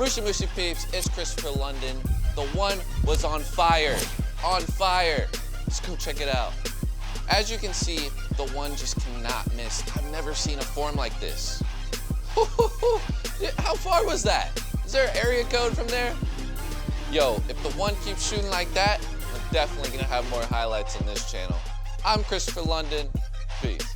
Mushy Mushy Peeps, it's Christopher London. The one was on fire. On fire. Let's go check it out. As you can see, the one just cannot miss. I've never seen a form like this. How far was that? Is there an area code from there? Yo, if the one keeps shooting like that, we're definitely gonna have more highlights on this channel. I'm Christopher London. Peace.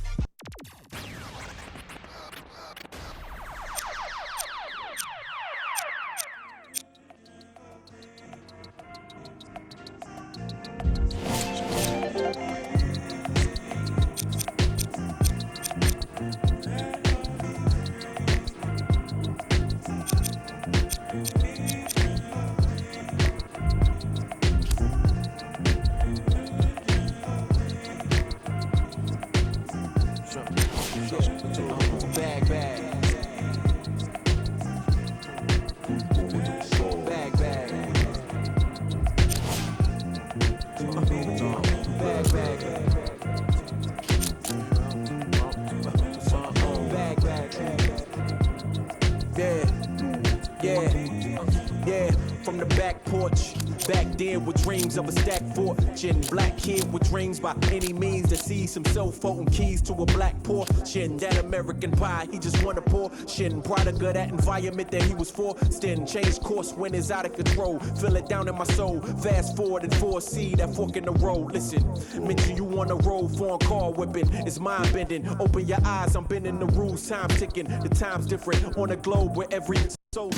Yeah, from the back porch. Back then with dreams of a stacked fortune. Black kid with dreams by any means to see some cell phone keys to a black portion. That American pie, he just wanna portion. Product of that environment that he was forced in. Change course when it's out of control. Feel it down in my soul. Fast forward and foresee that fork in the road. Listen, mention you on the road, foreign car whipping. It's mind bending. Open your eyes, I'm bending the rules. Time ticking. The time's different on the globe where every soul.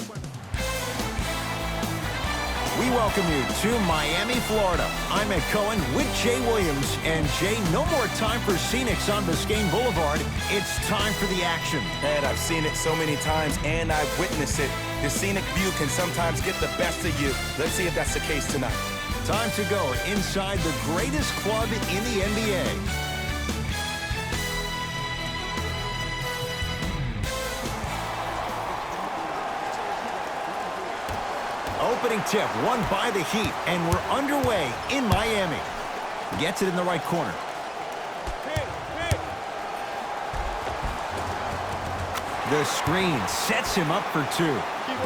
We welcome you to Miami, Florida. I'm Ed Cohen with Jay Williams. And Jay, no more time for scenics on Biscayne Boulevard. It's time for the action. Ed, I've seen it so many times and I've witnessed it. The scenic view can sometimes get the best of you. Let's see if that's the case tonight. Time to go inside the greatest club in the NBA. Opening tip, won by the Heat, and we're underway in Miami. Gets it in the right corner. The screen sets him up for two.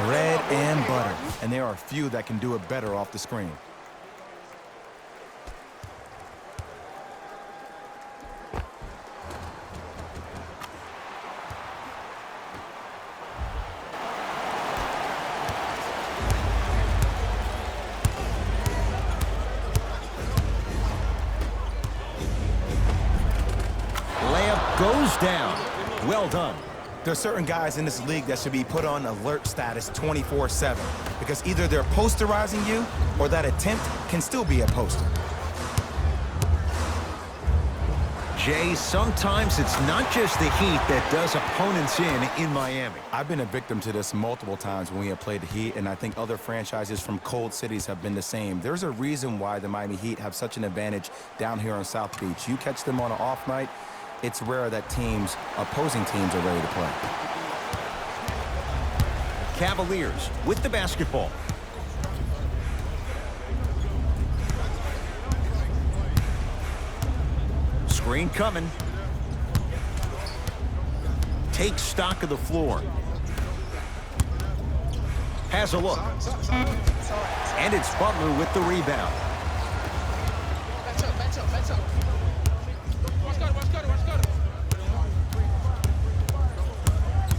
Bread and butter. And there are few that can do it better off the screen. Goes down. Well done. There are certain guys in this league that should be put on alert status 24/7 because either they're posterizing you or that attempt can still be a poster. Jay, sometimes it's not just the Heat that does opponents in Miami. I've been a victim to this multiple times when we have played the Heat, and I think other franchises from cold cities have been the same. There's a reason why the Miami Heat have such an advantage down here on South Beach. You catch them on an off night, it's rare that opposing teams are ready to play. Cavaliers with the basketball. Screen coming. Takes stock of the floor. Has a look. And it's Butler with the rebound.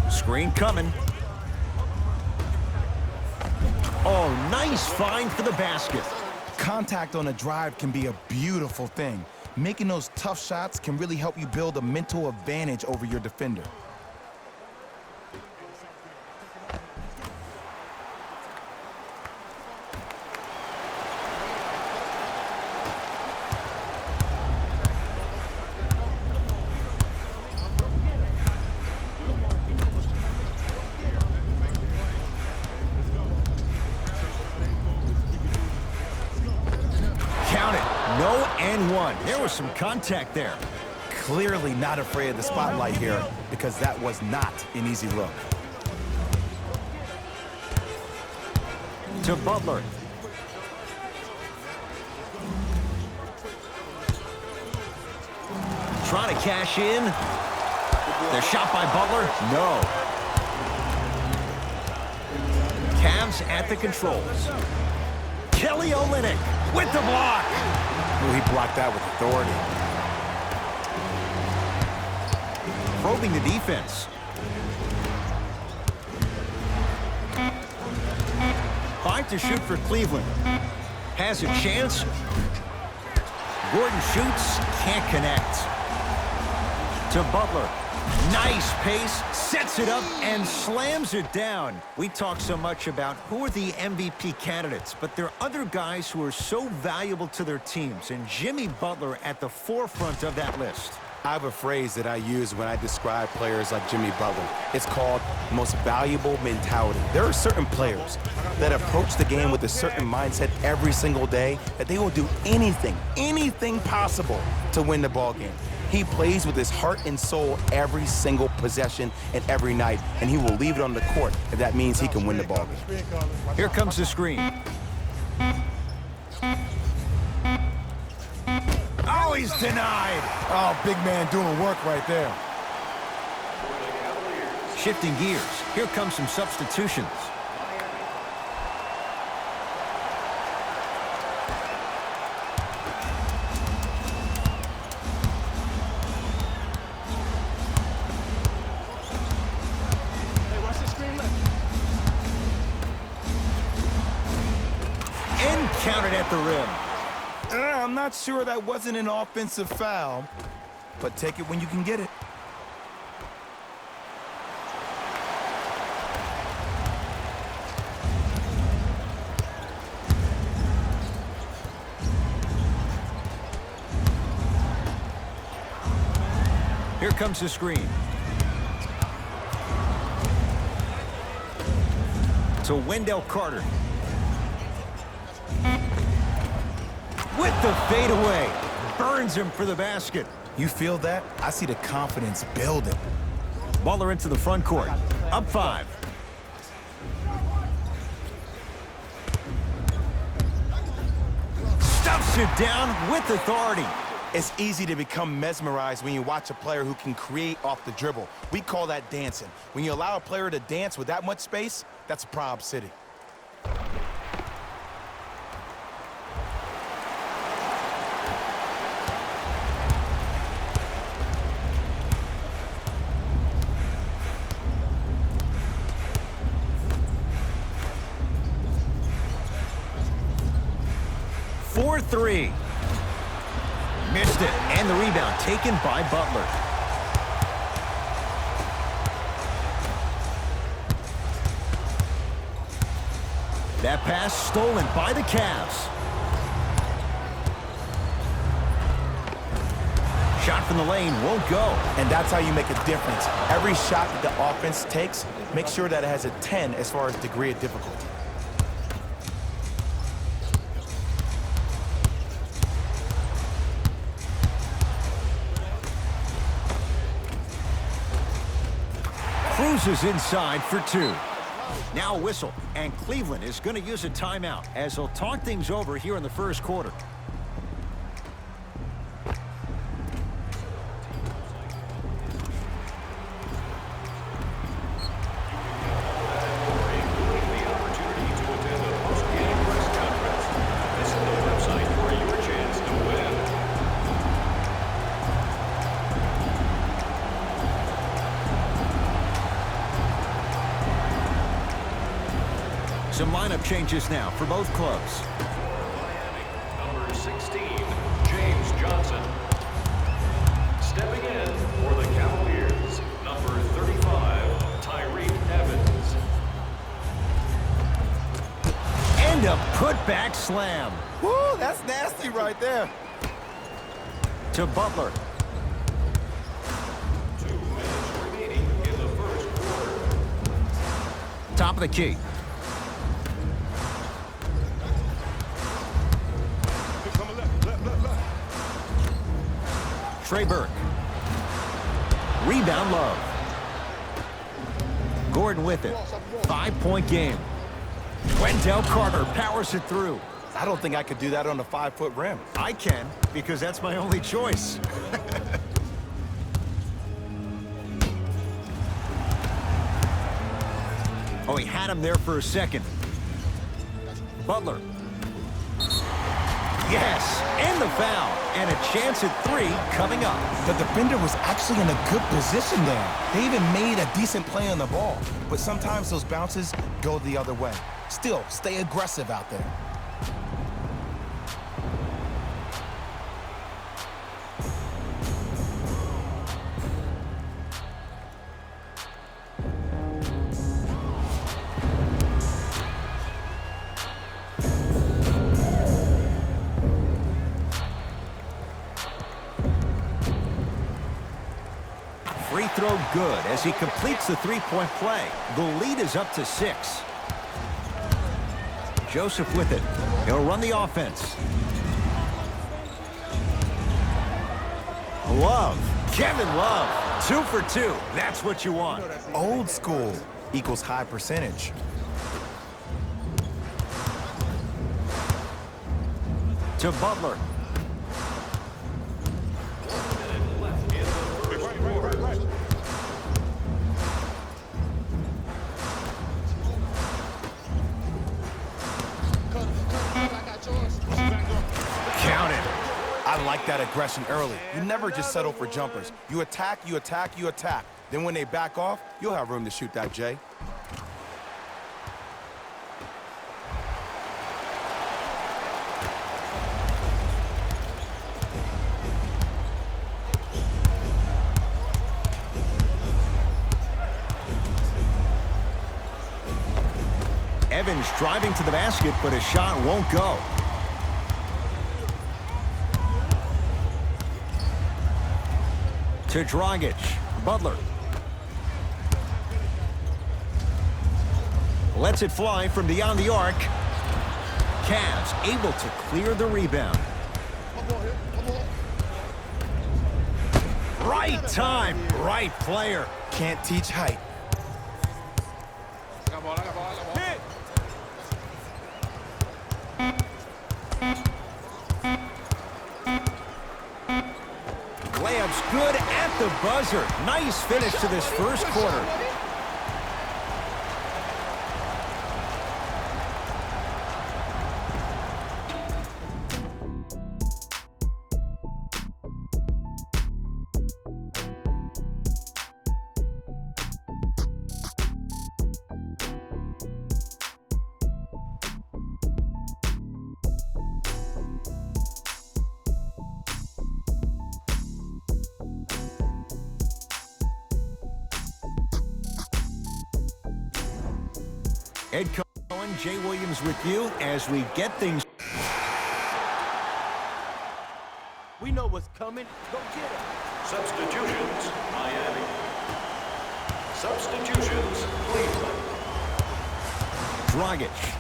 Screen coming. Oh, nice find for the basket. Contact on a drive can be a beautiful thing. Making those tough shots can really help you build a mental advantage over your defender. No and one. There was some contact there. Clearly not afraid of the spotlight here because that was not an easy look. To Butler. Trying to cash in. The shot by Butler. No. Cavs at the controls. Kelly Olynyk with the block. Ooh, he blocked that with authority. Probing the defense. 5 to shoot for Cleveland. Has a chance. Gordon shoots, can't connect. To Butler. Nice pace, sets it up, and slams it down. We talk so much about who are the MVP candidates, but there are other guys who are so valuable to their teams, and Jimmy Butler at the forefront of that list. I have a phrase that I use when I describe players like Jimmy Butler. It's called most valuable mentality. There are certain players that approach the game with a certain mindset every single day that they will do anything possible to win the ball game. He plays with his heart and soul every single possession and every night, and he will leave it on the court if that means he can win the ball game. Here comes the screen. Oh, he's denied. Oh, big man doing work right there. Shifting gears. Here comes some substitutions. And counted at the rim. I'm not sure that wasn't an offensive foul, but take it when you can get it. Here comes the screen. To Wendell Carter. With the fadeaway. Burns him for the basket. You feel that? I see the confidence building. Butler into the front court. Up 5. Stuffs it down with authority. It's easy to become mesmerized when you watch a player who can create off the dribble. We call that dancing. When you allow a player to dance with that much space, that's a Prob City. For 3. Missed it, and the rebound taken by Butler. That pass stolen by the Cavs. Shot from the lane won't go. And that's how you make a difference. Every shot that the offense takes, make sure that it has a 10 as far as degree of difficulty. Cruises inside for 2. Now a whistle, and Cleveland is going to use a timeout as they'll talk things over here in the first quarter. Some lineup changes now for both clubs. Miami, number 16, James Johnson. Stepping in for the Cavaliers, number 35, Tyreke Evans. And a putback slam. Woo, that's nasty right there. To Butler. 2 minutes remaining in the first quarter. Top of the key. Trey Burke. Rebound Love. Gordon with it. 5-point game. Wendell Carter powers it through. I don't think I could do that on a 5-foot rim. I can, because that's my only choice. Oh, he had him there for a second. Butler. Yes, and the foul. And a chance at 3 coming up. The defender was actually in a good position there. They even made a decent play on the ball. But sometimes those bounces go the other way. Still, stay aggressive out there. Free throw good as he completes the three-point play. The lead is up to 6. Joseph with it. He'll run the offense. Love. Kevin Love. 2 for 2. That's what you want. Old school equals high percentage. To Butler. I like that aggression early. You never just settle for jumpers. You attack, you attack, you attack. Then when they back off, you'll have room to shoot that, Jay. Evans driving to the basket, but his shot won't go. To Dragic. Butler. Lets it fly from beyond the arc. Cavs able to clear the rebound. Right time, right player. Can't teach height. Layup's good at the buzzer. Nice finish to this first quarter. Ed Cohen, Jay Williams with you as we get things. We know what's coming. Go get it. Substitutions, Miami. Substitutions, Cleveland. Dragic.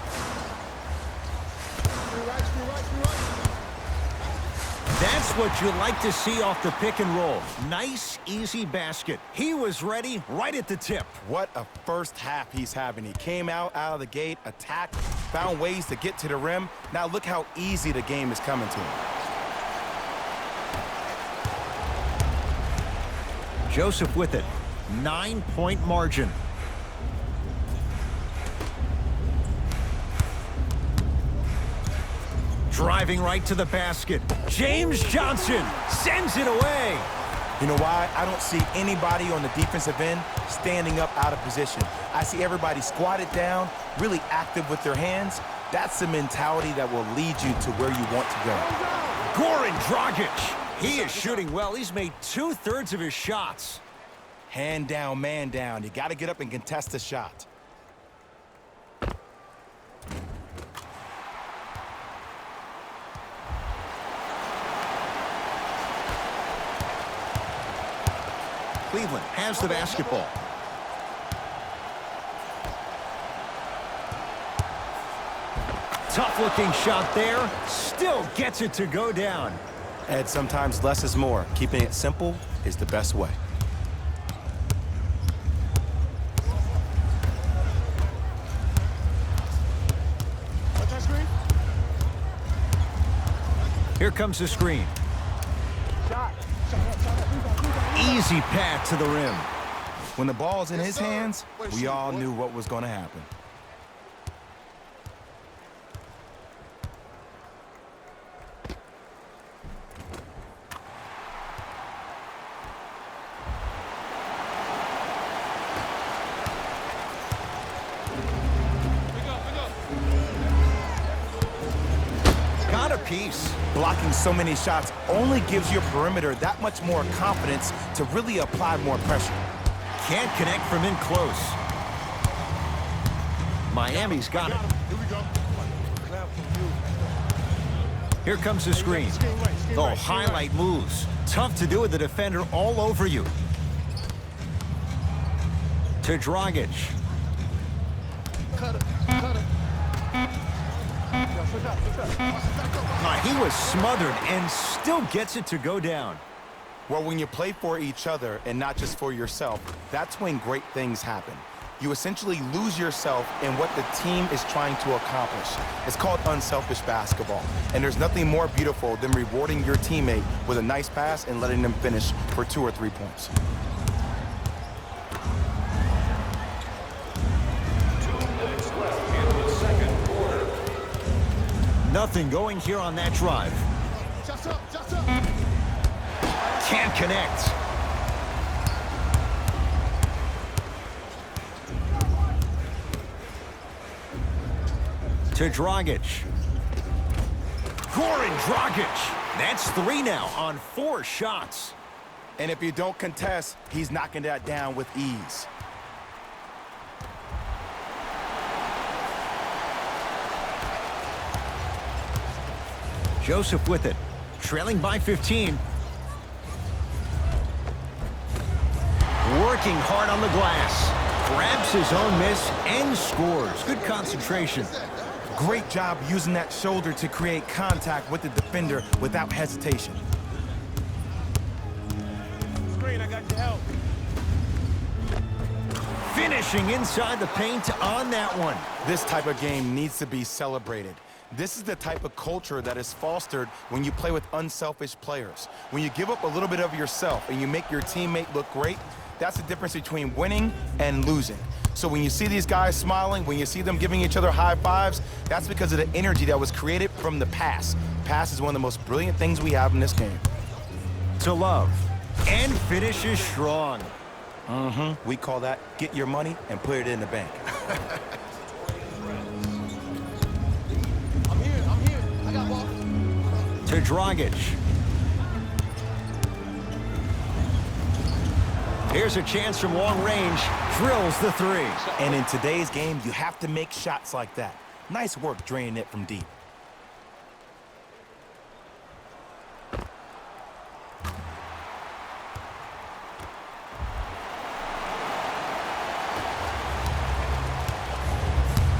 That's what you like to see off the pick and roll. Nice, easy basket. He was ready right at the tip. What a first half he's having. He came out of the gate, attacked, found ways to get to the rim. Now look how easy the game is coming to him. Joseph with it. 9-point margin. Driving right to the basket. James Johnson sends it away. You know why? I don't see anybody on the defensive end standing up out of position. I see everybody squatted down, really active with their hands. That's the mentality that will lead you to where you want to go. Goran Dragic. He is shooting well. He's made 2/3 of his shots. Hand down, man down. You got to get up and contest the shot. Cleveland has the basketball. Tough-looking shot there. Still gets it to go down. Ed, sometimes less is more. Keeping it simple is the best way. Here comes the screen. Easy pass to the rim. When the ball's in his hands, we all knew what was going to happen. apiece. Blocking so many shots only gives your perimeter that much more confidence to really apply more pressure. Can't connect from in close. Miami's got it. Here comes the screen. Oh, highlight moves. Tough to do with the defender all over you. To Dragic. He was smothered and still gets it to go down. Well, when you play for each other and not just for yourself, that's when great things happen. You essentially lose yourself in what the team is trying to accomplish. It's called unselfish basketball. And there's nothing more beautiful than rewarding your teammate with a nice pass and letting them finish for 2 or 3 points. 2 minutes left in the second quarter. Nothing going here on that drive. Can't connect. To Dragic. Goran Dragic. That's 3 now on 4 shots. And if you don't contest, he's knocking that down with ease. Joseph with it. Trailing by 15. Working hard on the glass. Grabs his own miss and scores. Good concentration. Great job using that shoulder to create contact with the defender without hesitation. Screen, I got your help. Finishing inside the paint on that one. This type of game needs to be celebrated. This is the type of culture that is fostered when you play with unselfish players. When you give up a little bit of yourself and you make your teammate look great, that's the difference between winning and losing. So when you see these guys smiling, when you see them giving each other high fives, that's because of the energy that was created from the pass. Pass is one of the most brilliant things we have in this game. To Love. And finishes strong. We call that get your money and put it in the bank. I'm here. I got ball. To Dragic. Here's a chance from long range. Drills the 3. And in today's game, you have to make shots like that. Nice work draining it from deep.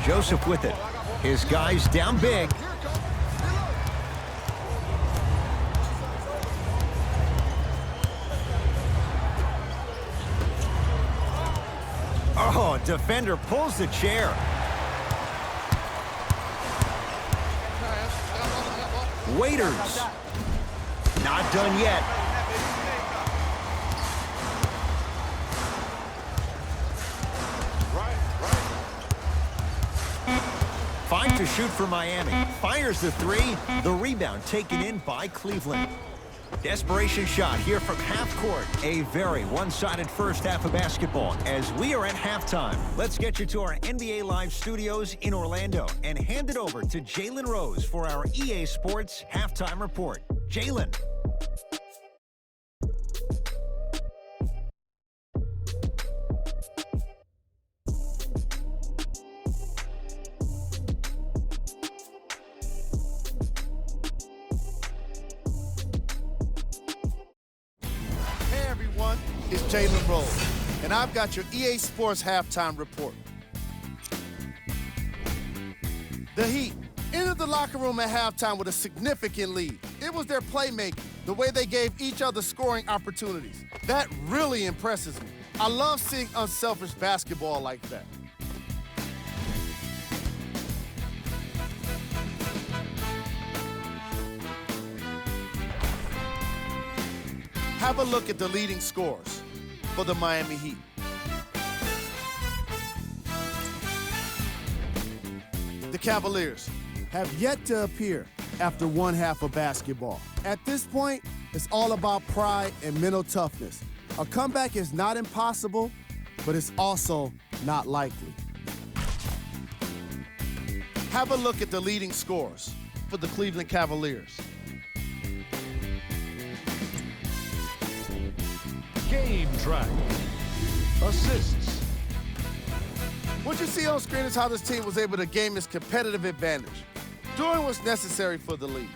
Joseph with it. His guys down big. Oh, defender pulls the chair. Waiters. Not done yet. Five to shoot for Miami. Fires the 3. The rebound taken in by Cleveland. Desperation shot here from half court. A very one-sided first half of basketball as we are at halftime. Let's get you to our NBA Live studios in Orlando and hand it over to Jalen Rose for our EA Sports Halftime Report. Jalen. It's Jalen Rose, and I've got your EA Sports Halftime Report. The Heat entered the locker room at halftime with a significant lead. It was their playmaking, the way they gave each other scoring opportunities. That really impresses me. I love seeing unselfish basketball like that. Have a look at the leading scorers for the Miami Heat. The Cavaliers have yet to appear after one half of basketball. At this point, it's all about pride and mental toughness. A comeback is not impossible, but it's also not likely. Have a look at the leading scorers for the Cleveland Cavaliers. Game track. Assists. What you see on screen is how this team was able to gain its competitive advantage, doing what's necessary for the lead.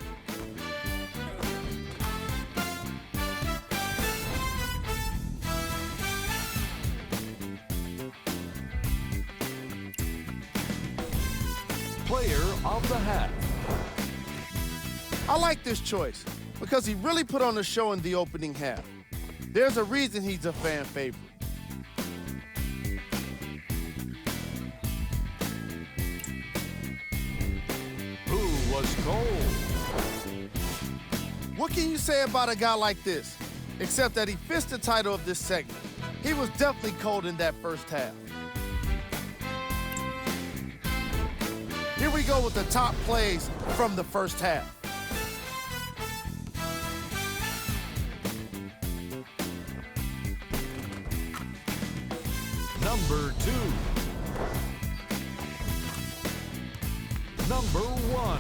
Player of the half. I like this choice because he really put on a show in the opening half. There's a reason he's a fan favorite. Who was cold? What can you say about a guy like this, except that he fits the title of this segment? He was definitely cold in that first half. Here we go with the top plays from the first half. Number 2. Number 1.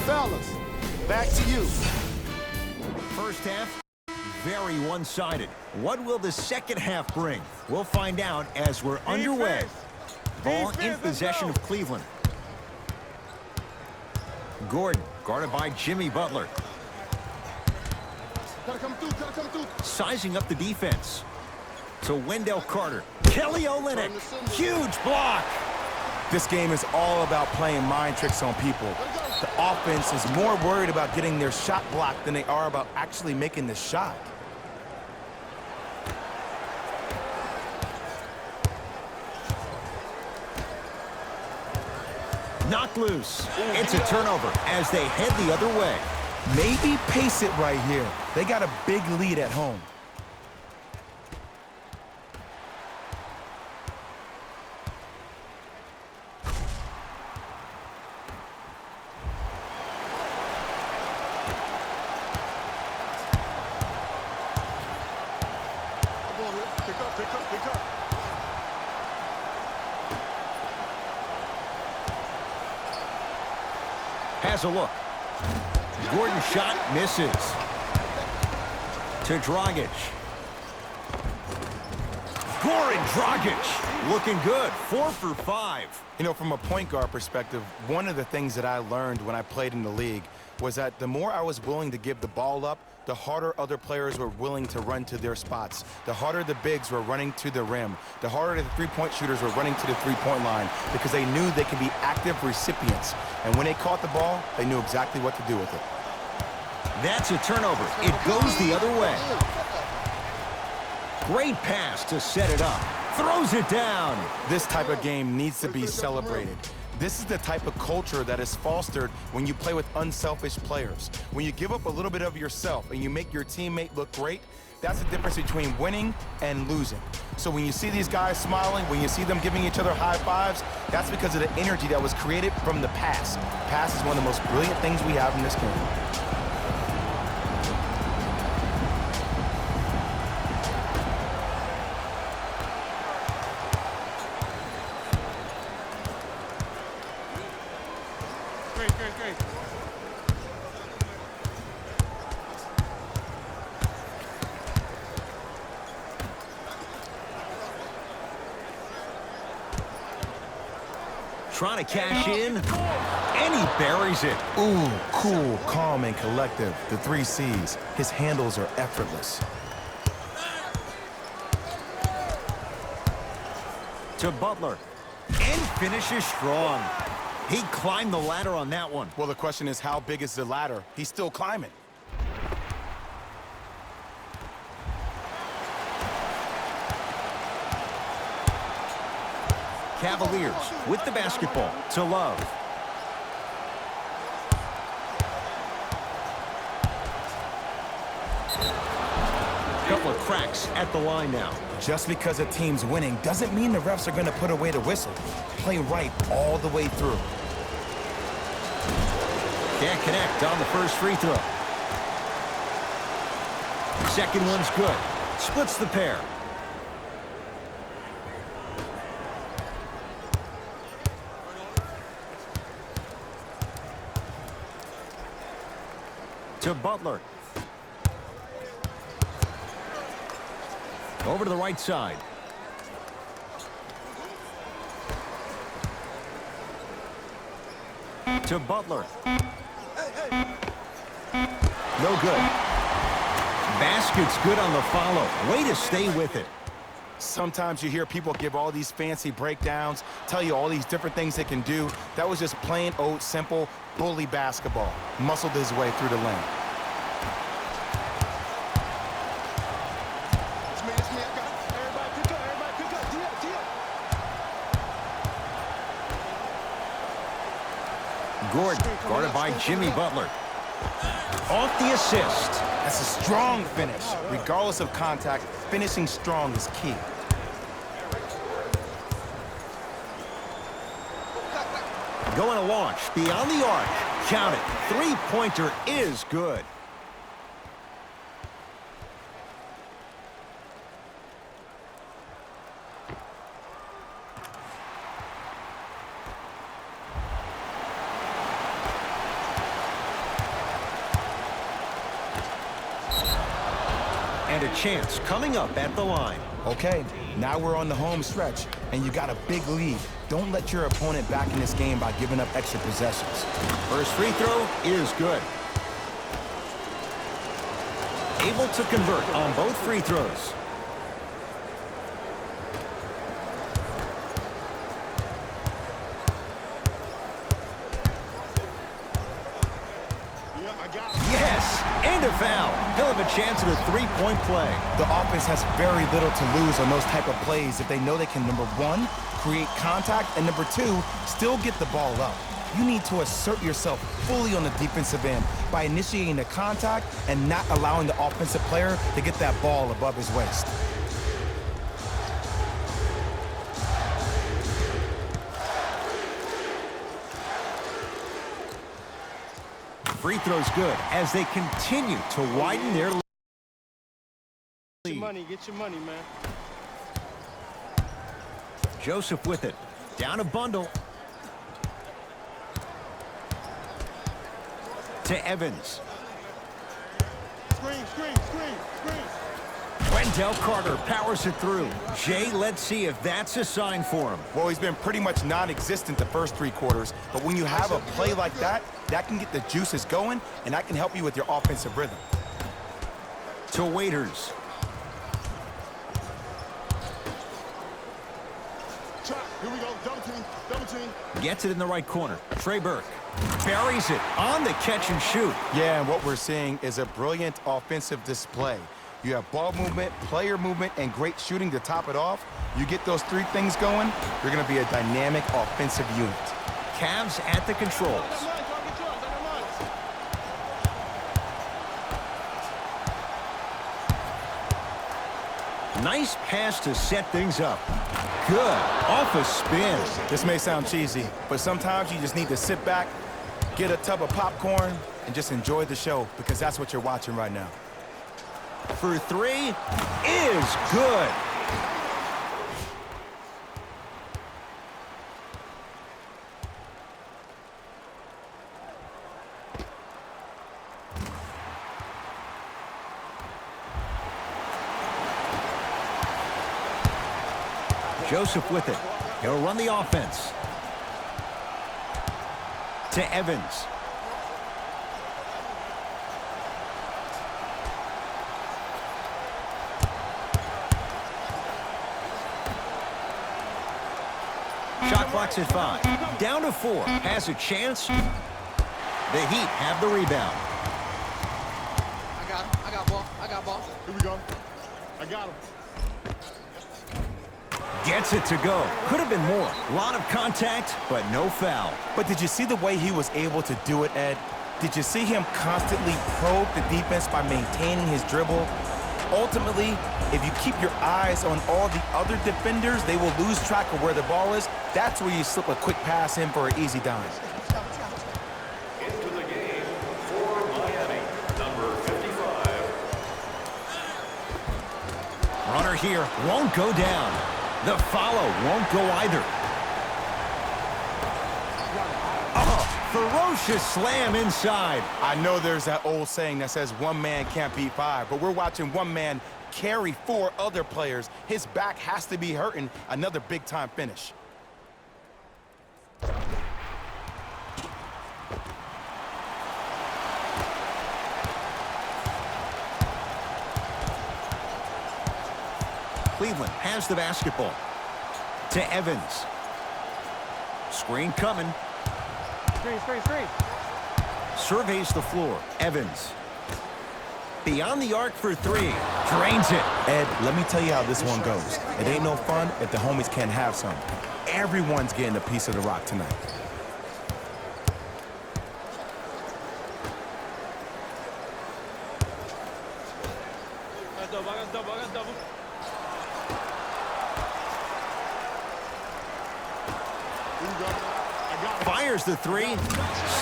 Fellas, back to you. First half, very one-sided. What will the second half bring? We'll find out as we're underway. Ball in possession of Cleveland. Gordon, guarded by Jimmy Butler. Sizing up the defense. To Wendell Carter. Kelly Olynyk, huge block. This game is all about playing mind tricks on people. The offense is more worried about getting their shot blocked than they are about actually making the shot. Knocked loose. It's a turnover as they head the other way. Maybe pace it right here. They got a big lead at home. Has a look. Gordon shot misses. To Dragic. Goran Dragic looking good. 4 for 5. You know, from a point guard perspective, one of the things that I learned when I played in the league was that the more I was willing to give the ball up, the harder other players were willing to run to their spots. The harder the bigs were running to the rim. The harder the three-point shooters were running to the three-point line because they knew they could be active recipients. And when they caught the ball, they knew exactly what to do with it. That's a turnover. It goes the other way. Great pass to set it up. Throws it down. This type of game needs to be celebrated. This is the type of culture that is fostered when you play with unselfish players. When you give up a little bit of yourself and you make your teammate look great, that's the difference between winning and losing. So when you see these guys smiling, when you see them giving each other high fives, that's because of the energy that was created from the pass. Pass is one of the most brilliant things we have in this game. Great. Trying to cash in, and he buries it. Ooh, cool, calm, and collective. The 3 C's. His handles are effortless. To Butler, and finishes strong. He climbed the ladder on that one. Well, the question is, how big is the ladder? He's still climbing. Cavaliers with the basketball to Love. couple of cracks at the line now. Just because a team's winning doesn't mean the refs are going to put away the whistle. Play right all the way through. Can't connect on the first free throw. Second one's good. Splits the pair. To Butler. Over to the right side. To Butler. No good. Basket's good on the follow. Way to stay with it. Sometimes you hear people give all these fancy breakdowns, tell you all these different things they can do. That was just plain old simple bully basketball. Muscled his way through the lane. Gordon, guarded by Jimmy Butler. Off the assist. That's a strong finish. Regardless of contact, finishing strong is key. Going to launch beyond the arc. Count it. Three-pointer is good. And a chance coming up at the line. Okay, now we're on the home stretch, and you got a big lead. Don't let your opponent back in this game by giving up extra possessions. First free throw is good. Able to convert on both free throws. Yes, and a foul. He'll have a chance at a three-point play. The offense has very little to lose on those type of plays if they know they can, number one, create contact, and number two, still get the ball up. You need to assert yourself fully on the defensive end by initiating the contact and not allowing the offensive player to get that ball above his waist. Free throw's good as they continue to widen their lead. Get your money, man. Joseph with it. Down a bundle. To Evans. Screen. Wendell Carter powers it through. Jay, let's see if that's a sign for him. Well, he's been pretty much non-existent the first three quarters, but when you have a play like that, that can get the juices going, and that can help you with your offensive rhythm. To Waiters. Here we go. Double team. Gets it in the right corner. Trey Burke buries it on the catch and shoot. Yeah, and what we're seeing is a brilliant offensive display. You have ball movement, player movement, and great shooting to top it off. You get those three things going, you're going to be a dynamic offensive unit. Cavs at the controls. Nice pass to set things up. Good. Off a spin. This may sound cheesy, but sometimes you just need to sit back, get a tub of popcorn, and just enjoy the show, because that's what you're watching right now. For three is good. Joseph with it. He'll run the offense. To Evans. Shot clock's at 5. Down to 4. Has a chance. The Heat have the rebound. I got ball. Here we go. I got him. Gets it to go. Could have been more. A lot of contact, but no foul. But did you see the way he was able to do it, Ed? Did you see him constantly probe the defense by maintaining his dribble? Ultimately, if you keep your eyes on all the other defenders, they will lose track of where the ball is. That's where you slip a quick pass in for an easy dime. Into the game for Miami, number 55. Runner here won't go down. The follow won't go either. Oh, ferocious slam inside. I know there's that old saying that says one man can't beat five, but we're watching one man carry four other players. His back has to be hurting. Another big-time finish. Cleveland has the basketball. To Evans. Screen coming. Screen. Surveys the floor. Evans. Beyond the arc for three. Drains it. Ed, let me tell you how this one goes. It ain't no fun if the homies can't have some. Everyone's getting a piece of the rock tonight. Fires the three.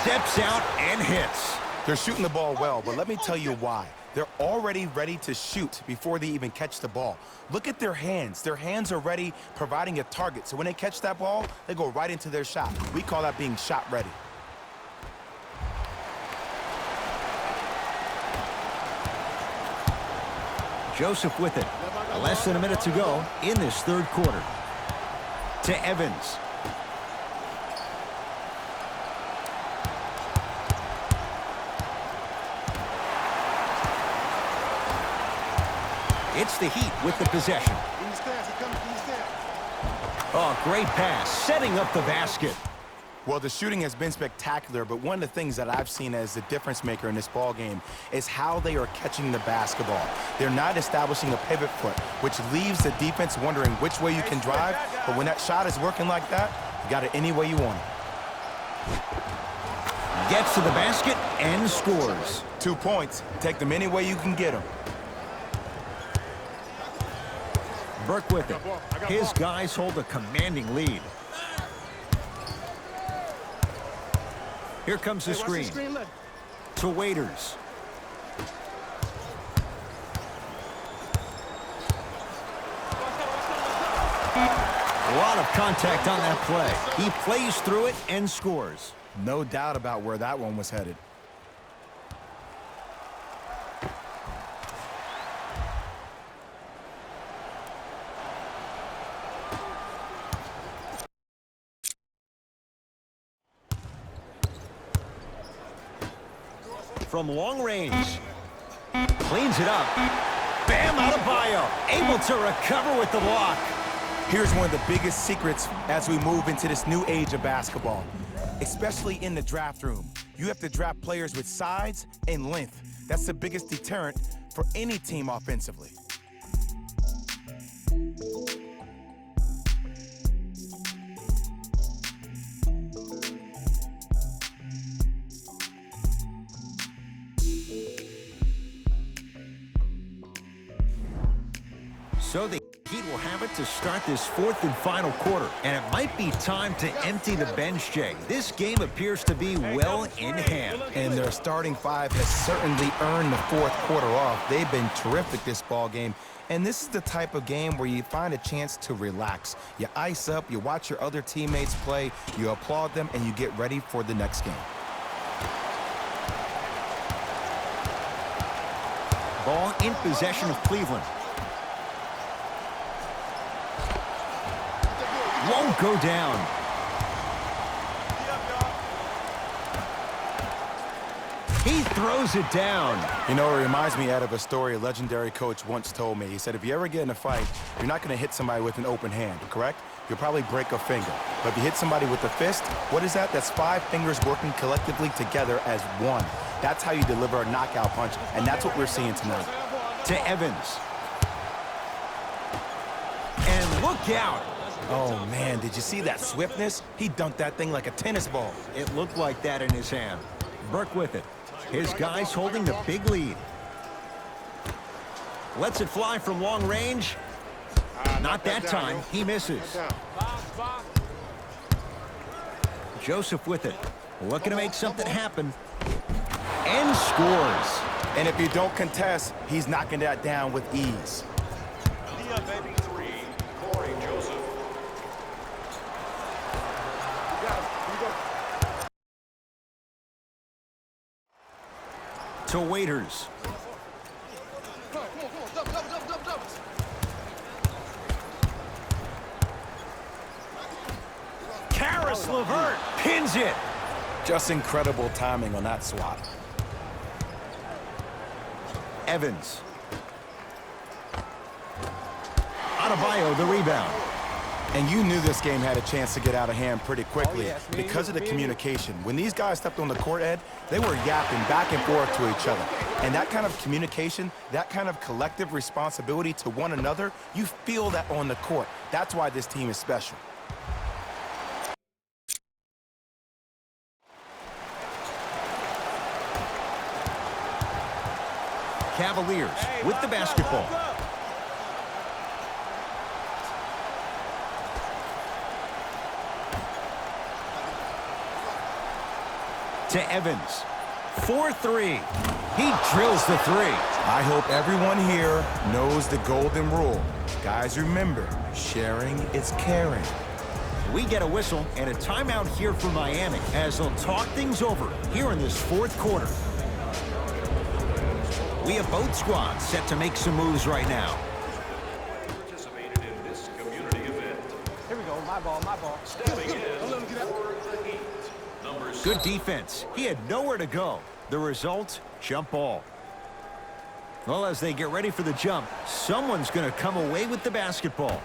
Steps out and hits. They're shooting the ball well, but let me tell you why. They're already ready to shoot before they even catch the ball. Look at their hands. Their hands are ready, providing a target. So when they catch that ball, they go right into their shot. We call that being shot ready. Joseph with it. Less than a minute to go in this third quarter. To Evans. It's the Heat with the possession. Oh, great pass, setting up the basket. Well, the shooting has been spectacular, but one of the things that I've seen as the difference maker in this ball game is how they are catching the basketball. They're not establishing a pivot foot, which leaves the defense wondering which way you can drive, but when that shot is working like that, you got it any way you want it. Gets to the basket and scores. 2 points. Take them any way you can get them. Burke with it. His guys hold a commanding lead. Here comes the screen. To Waiters. A lot of contact on that play. He plays through it and scores. No doubt about where that one was headed. From long range. Cleans it up. Bam Adebayo. Able to recover with the block. Here's one of the biggest secrets as we move into this new age of basketball, especially in the draft room. You have to draft players with size and length. That's the biggest deterrent for any team offensively. So the Heat will have it to start this fourth and final quarter. And it might be time to empty the bench, Jay. This game appears to be well in hand. And their starting five has certainly earned the fourth quarter off. They've been terrific this ball game. And this is the type of game where you find a chance to relax. You ice up, you watch your other teammates play, you applaud them, and you get ready for the next game. Ball in possession of Cleveland. Won't go down. He throws it down. You know, it reminds me, Ed, of a story a legendary coach once told me. He said, if you ever get in a fight, you're not going to hit somebody with an open hand, correct? You'll probably break a finger. But if you hit somebody with a fist, what is that? That's 5 fingers working collectively together as one. That's how you deliver a knockout punch, and that's what we're seeing tonight. To Evans. And look out. Oh, man, did you see that swiftness? He dunked that thing like a tennis ball. It looked like that in his hand. Burke with it. His guys holding the big lead. Lets it fly from long range. Not that time. He misses. Joseph with it. Looking to make something happen. And scores. And if you don't contest, he's knocking that down with ease. Baby 3, Corey Joseph. To Waiters. Karis LeVert pins it. Just incredible timing on that swat. Evans. Adebayo the rebound. And you knew this game had a chance to get out of hand pretty quickly because of the communication. When these guys stepped on the court, Ed, they were yapping back and forth to each other. And that kind of communication, that kind of collective responsibility to one another, you feel that on the court. That's why this team is special. Cavaliers with the basketball. To Evans. 4-3. He drills the three. I hope everyone here knows the golden rule. Guys, remember, sharing is caring. We get a whistle and a timeout here for Miami as they'll talk things over here in this fourth quarter. We have both squads set to make some moves right now. Participated in this community event. Here we go. My ball, my ball. Stepping in for the Heat. Number 7. Good defense. He had nowhere to go. The result, jump ball. Well, as they get ready for the jump, someone's going to come away with the basketball.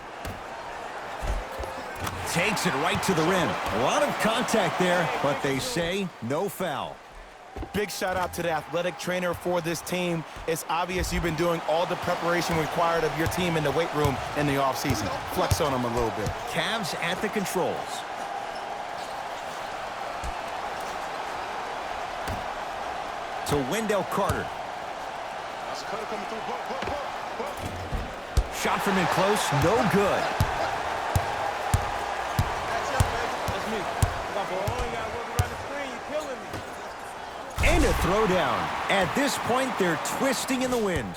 Takes it right to the rim. A lot of contact there, but they say no foul. Big shout out to the athletic trainer for this team. It's obvious you've been doing all the preparation required of your team in the weight room in the offseason. Flex on them a little bit. Cavs at the controls. To Wendell Carter. Shot from in close, no good. That's me. My ball. Oh, you gotta work around the screen. You're killing me. And a throwdown. At this point, they're twisting in the wind.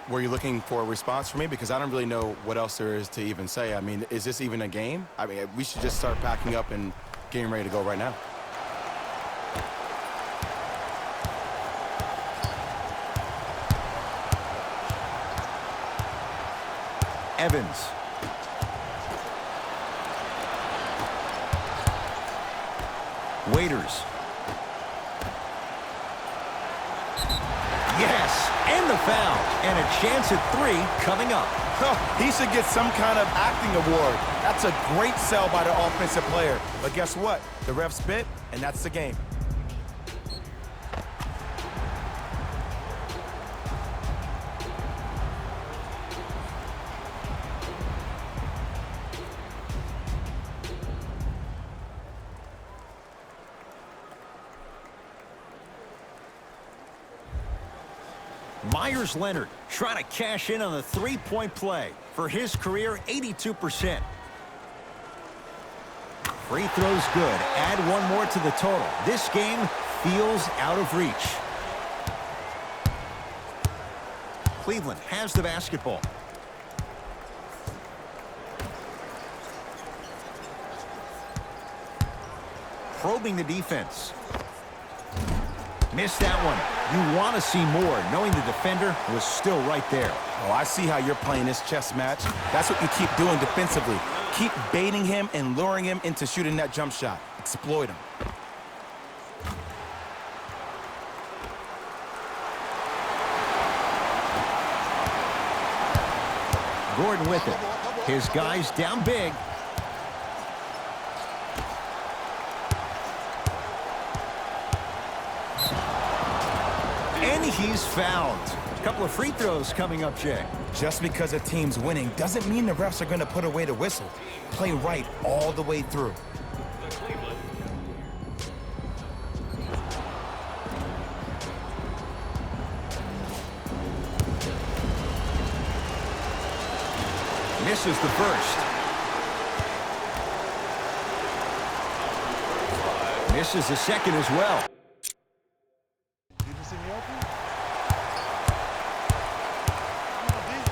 Were you looking for a response from me? Because I don't really know what else there is to even say. I mean, is this even a game? I mean, we should just start packing up and getting ready to go right now. Evans. Waiters. Yes, and the foul. And a chance at 3 coming up. He should get some kind of acting award. That's a great sell by the offensive player. But guess what? The ref spit, and that's the game. Myers Leonard trying to cash in on the three-point play. For his career, 82%. Free throws good. Add one more to the total. This game feels out of reach. Cleveland has the basketball. Probing the defense. Missed that one. You want to see more, knowing the defender was still right there. Oh, I see how you're playing this chess match. That's what you keep doing defensively. Keep baiting him and luring him into shooting that jump shot. Exploit him. Gordon with it. His guys down big. And he's fouled. A couple of free throws coming up, Jay. Just because a team's winning doesn't mean the refs are going to put away the whistle. Play right all the way through. Misses the first. Misses the second as well. You just see me open?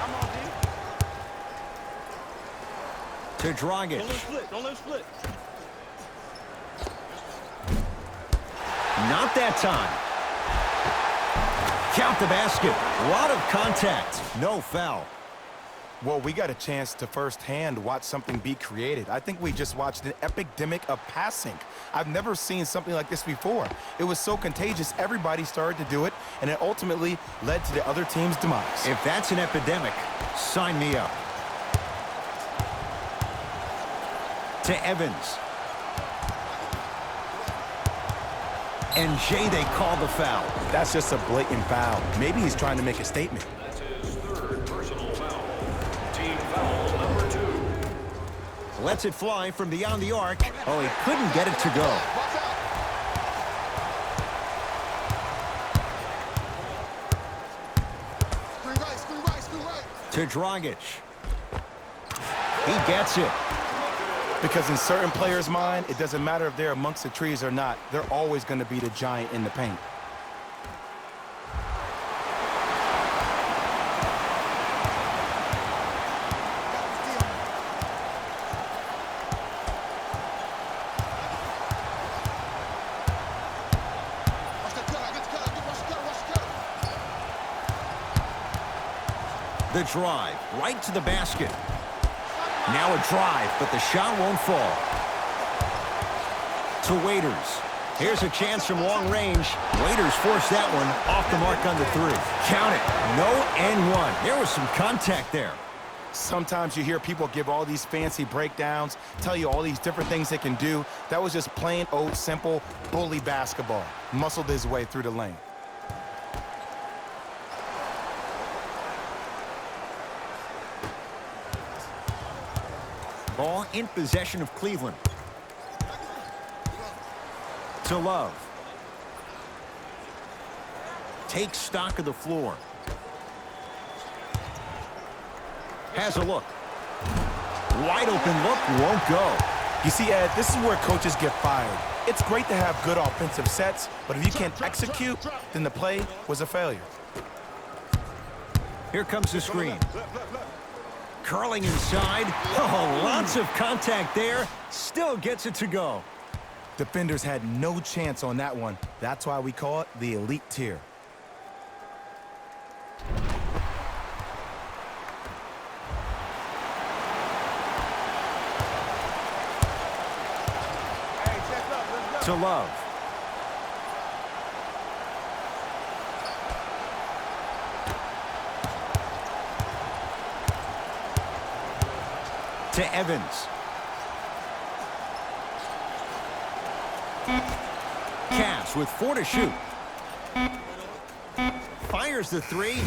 I'm on D. To Dragic. Don't let it split. Don't let it split. Not that time. Count the basket. A lot of contact. No foul. Well, we got a chance to firsthand watch something be created. I think we just watched an epidemic of passing. I've never seen something like this before. It was so contagious, everybody started to do it, and it ultimately led to the other team's demise. If that's an epidemic, sign me up. To Evans. And Jay, they call the foul. That's just a blatant foul. Maybe he's trying to make a statement. That's his third personal foul. Team foul number 2. Lets it fly from beyond the arc. Oh, he couldn't get it to go. Screen right. To Dragic. He gets it. Because in certain players' mind, it doesn't matter if they're amongst the trees or not. They're always going to be the giant in the paint. The drive, right to the basket. Now a drive, but the shot won't fall. To Waiters. Here's a chance from long range. Waiters forced that one off the mark on the 3. Count it. No and one. There was some contact there. Sometimes you hear people give all these fancy breakdowns, tell you all these different things they can do. That was just plain old simple bully basketball. Muscled his way through the lane. Ball in possession of Cleveland. To Love. Takes stock of the floor. Has a look. Wide open look, won't go. You see, Ed, this is where coaches get fired. It's great to have good offensive sets, but if you can't execute, then the play was a failure. Here comes the screen. Curling inside. Oh, lots of contact there. Still gets it to go. Defenders had no chance on that one. That's why we call it the elite tier. Hey, check up. Let's go. To Love. To Evans. Cavs with 4 to shoot. Fires the 3.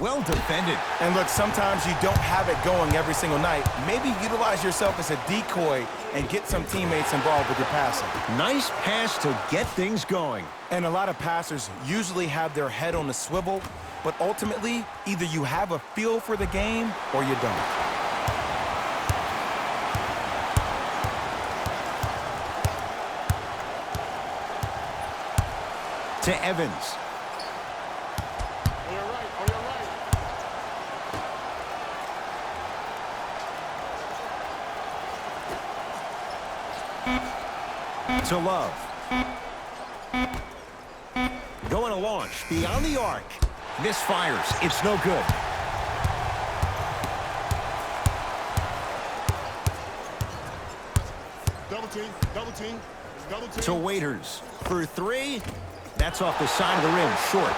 Well defended. And look, sometimes you don't have it going every single night. Maybe utilize yourself as a decoy and get some teammates involved with your passing. Nice pass to get things going. And a lot of passers usually have their head on a swivel, but ultimately, either you have a feel for the game or you don't. To Evans. On your right, on your right. To Love. Going to launch beyond the arc. Misfires. It's no good. Double team. To Waiters. For 3. That's off the side of the rim. Short.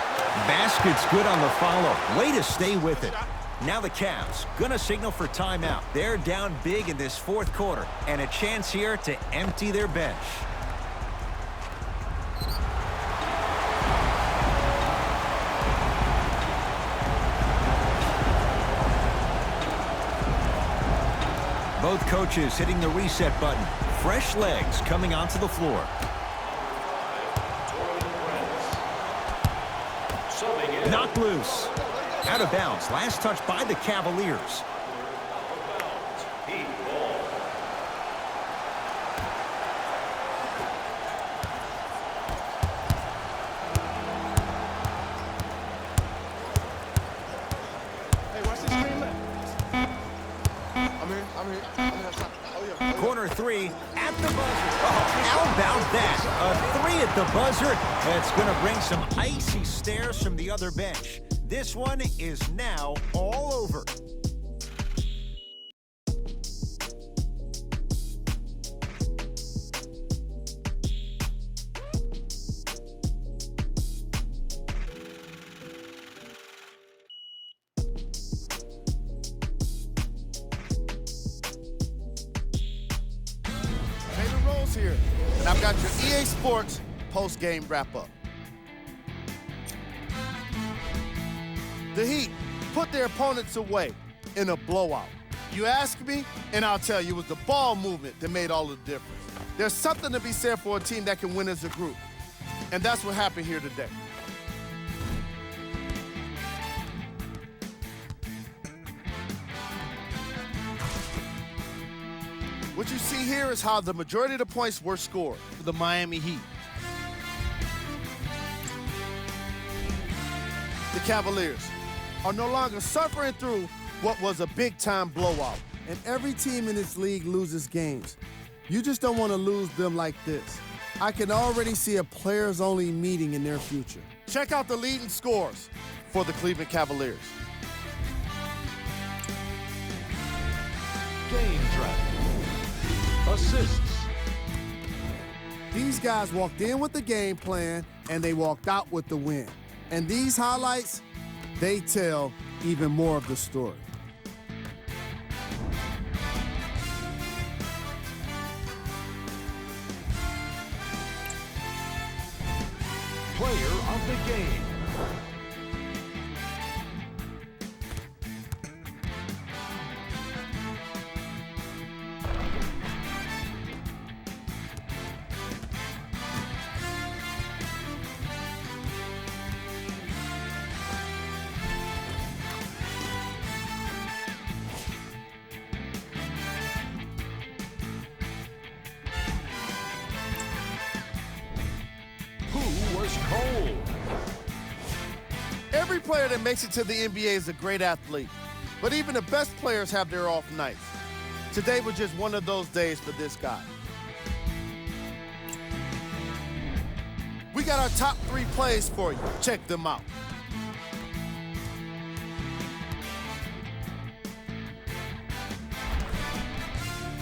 Basket's good on the follow. Way to stay with it. Now the Cavs gonna signal for timeout. They're down big in this 4th quarter, and a chance here to empty their bench. Both coaches hitting the reset button. Fresh legs coming onto the floor. Knocked loose. Out of bounds. Last touch by the Cavaliers. I'm here. Oh, yeah. Corner three at the buzzer. Oh, how about that? A three at the buzzer. That's going to bring some icy stares from the other bench. This one is now all over. Jalen Rose here, and I've got your EA Sports post-game wrap-up. The Heat put their opponents away in a blowout. You ask me, and I'll tell you, it was the ball movement that made all the difference. There's something to be said for a team that can win as a group, and that's what happened here today. What you see here is how the majority of the points were scored for the Miami Heat. The Cavaliers are no longer suffering through what was a big-time blowout. And every team in this league loses games. You just don't want to lose them like this. I can already see a players-only meeting in their future. Check out the leading scores for the Cleveland Cavaliers. Game track. Assists. These guys walked in with the game plan, and they walked out with the win. And these highlights, they tell even more of the story. Player of the game. Who was cold? Every player that makes it to the NBA is a great athlete, but even the best players have their off nights. Today was just one of those days for this guy. We got our top 3 plays for you. Check them out.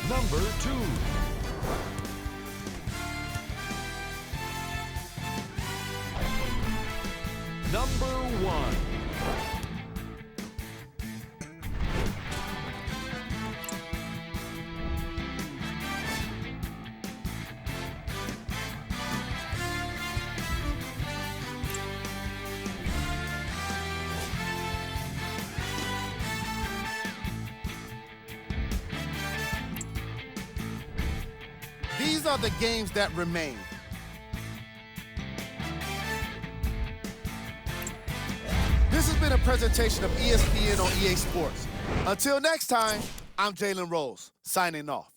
Number 2. Number 1. These are the games that remain. This has been a presentation of ESPN on EA Sports. Until next time, I'm Jalen Rose, signing off.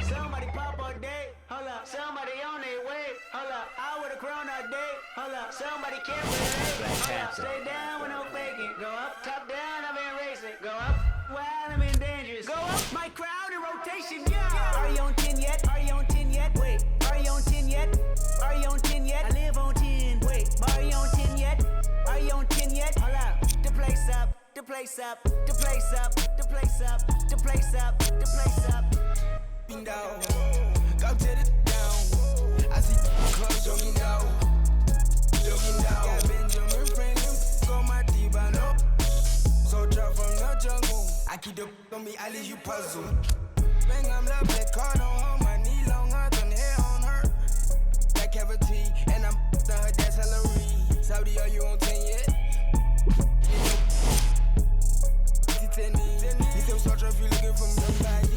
Somebody pop a date, hold up. Somebody on their way, hold up. I with a crown all day, hold up. Somebody can't relate, hold up. Stay down with no faking. Go up, top down, I've been racing. Go up, wild, I'm in dangerous. Go up, my crowd in rotation, yeah. Are you on 10 yet? Are you on 10 yet? Wait, are you on 10 yet? Are you on 10 yet? I live on 10. Wait, are you on 10 yet? Are you on 10 yet? Hold up, the place up, the place up, the place up, the place up, the place up, the place up. looking down. Go to the down. I see clubs jogging out. Looking down. Got Benjamin Franklin on my T-Bano. So drop from the jungle. I keep the on me, I leave you puzzle. Bang, I'm the black card on her. My knee long, her done hair on her. That cavity, and I'm done her, that's Hillary. Saudi, are you on 10 yet? He's still such if you looking for somebody.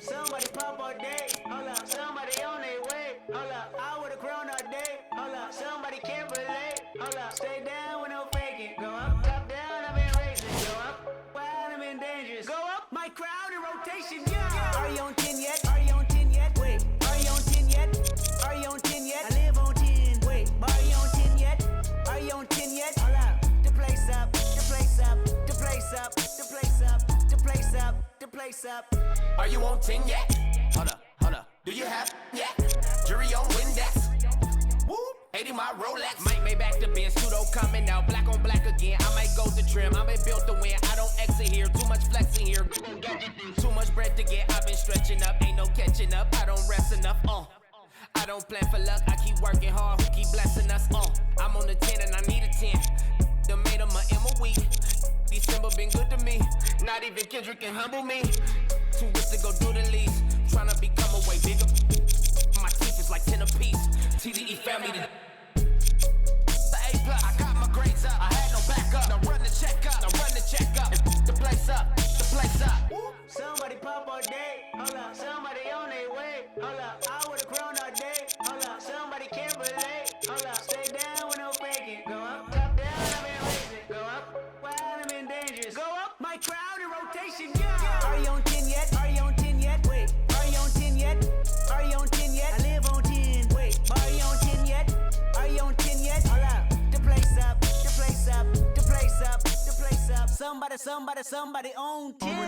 Somebody pop all day, hold up. Somebody on their way, hold up. I with a crown all day, hold up. Somebody can't relate, hold up. Stay down with no faking. Go up, top down, I've been racing. Go up, wild, I'm in dangerous. Go up, my crowd in rotation, yeah. Are you on 10 yet? Are you on 10 yet? Wait, are you on 10 yet? Are you on 10 yet? I live on 10. Wait, are you on 10 yet? Are you on 10 yet? Hold up, the place up, the place up, the place up, the place up, the place up, the place up. Are you on 10 yet? Hold up. Do you have yet? Jury on Windex. Woo! 80 my Rolex. Might make back the Benz. Pseudo coming out. Black on black again. I might go to trim. I been built to win. I don't exit here. Too much flexing here. Too much bread to get. I've been stretching up. Ain't no catching up. I don't rest enough. I don't plan for luck. I keep working hard. Who keep blessing us? I'm on the 10 and I need a 10. The made of my M a week. December been good to me. Not even Kendrick can humble me. Too rich to go do the least. Tryna become a way bigger. My teeth is like 10 apiece. TDE family to the A+. I got my grades up. I had no backup. Now run the check up. The place up. The place up. Somebody pop all day, hold up. Somebody on their way, hold up. I with a crown all day, hold up. Somebody can't relate, hold up. Stay down with no faking. Go up, top down, I've been racing. Go up, wild, I'm in dangerous. Go up, my crowd in rotation, yeah. Are you on 10 yet? Are you on 10 yet? Wait, are you on 10 yet? Are you on 10 yet? I live on 10. Wait, are you on 10 yet? Are you on 10 yet? Hold up, the place up, the place up, the place up, the place up. Somebody on 10.